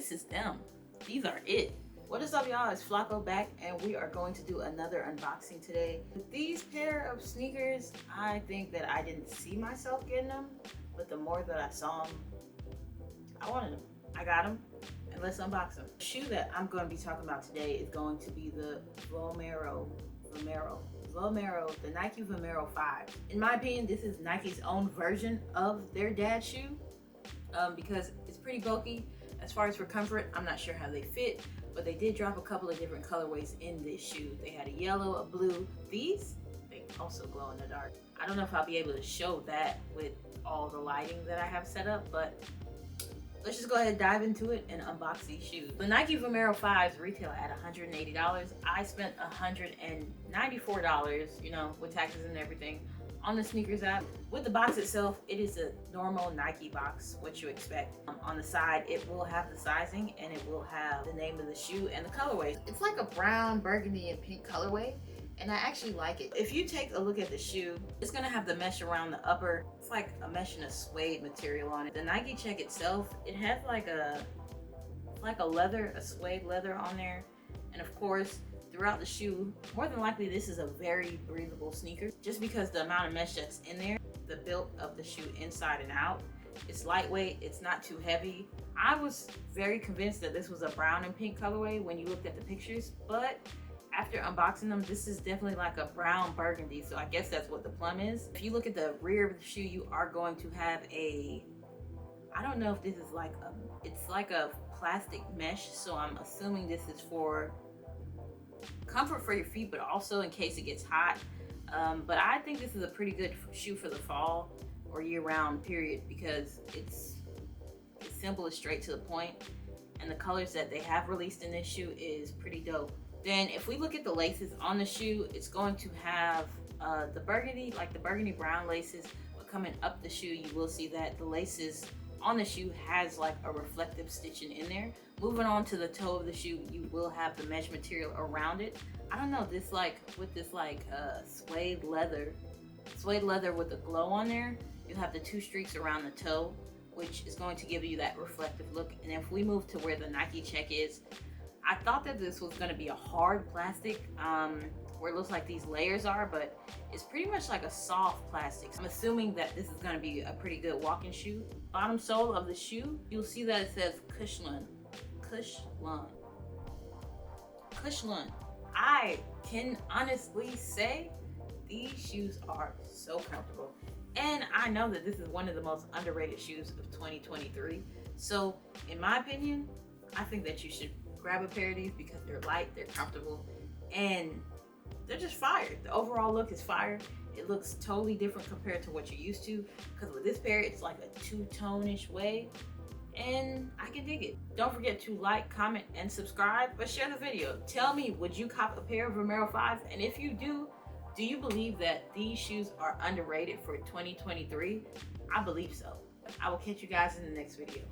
this is them. These are it. What is up, y'all? It's Flacco back, and we are going to do another unboxing today. With these pair of sneakers, I think that I didn't see myself getting them, but the more that I saw them, I wanted them. I got them, and let's unbox them. The shoe that I'm going to be talking about today is going to be the Vomero, the Nike Vomero 5. In my opinion, this is Nike's own version of their dad shoe because it's pretty bulky. As far as for comfort, I'm not sure how they fit, but they did drop a couple of different colorways in this shoe. They had a yellow, a blue. These, they also glow in the dark. I don't know if I'll be able to show that with all the lighting that I have set up, but let's just go ahead and dive into it and unbox these shoes. The Nike Vomero 5s retail at $180. I spent $194, you know, with taxes and everything, on the sneakers app. With the box itself, it is a normal Nike box, what you expect. On the side, it will have the sizing and it will have the name of the shoe and the colorway. It's like a brown, burgundy, and pink colorway, and I actually like it. If you take a look at the shoe, it's gonna have the mesh around the upper. It's like a mesh and a suede material on it. The Nike check itself, it has like a leather, a suede leather on there. And of course, throughout the shoe, more than likely this is a very breathable sneaker, just because the amount of mesh that's in there, the build of the shoe inside and out. It's lightweight, it's not too heavy. I was very convinced that this was a brown and pink colorway when you looked at the pictures, but after unboxing them, this is definitely like a brown burgundy, so I guess that's what the plum is. If you look at the rear of the shoe, you are going to have a, I don't know if this is like a, it's like a plastic mesh, so I'm assuming this is for comfort for your feet, but also in case it gets hot. But I think this is a pretty good shoe for the fall or year-round period, because it's simple, it's straight to the point, and the colors that they have released in this shoe is pretty dope. Then if we look at the laces on the shoe, it's going to have the burgundy, like the burgundy brown laces, but coming up the shoe, you will see that the laces on the shoe has like a reflective stitching in there. Moving on to the toe of the shoe, you will have the mesh material around it. I don't know, this like, with this like suede leather with the glow on there, you have the two streaks around the toe, which is going to give you that reflective look. And if we move to where the Nike check is, I thought that this was going to be a hard plastic, where it looks like these layers are, but it's pretty much like a soft plastic. I'm assuming that this is going to be a pretty good walking shoe. Bottom sole of the shoe, you'll see that it says Cushlun. I can honestly say these shoes are so comfortable, and I know that this is one of the most underrated shoes of 2023. So in my opinion, I think that you should grab a pair of these because they're light, they're comfortable, and they're just fire. The overall look is fire. It looks totally different compared to what you're used to, because with this pair, it's like a two-tone-ish way, and I can dig it. Don't forget to like, comment, and subscribe, but share the video. Tell me, would you cop a pair of Vomero 5s? And if you do you believe that these shoes are underrated for 2023? I believe so. I will catch you guys in the next video.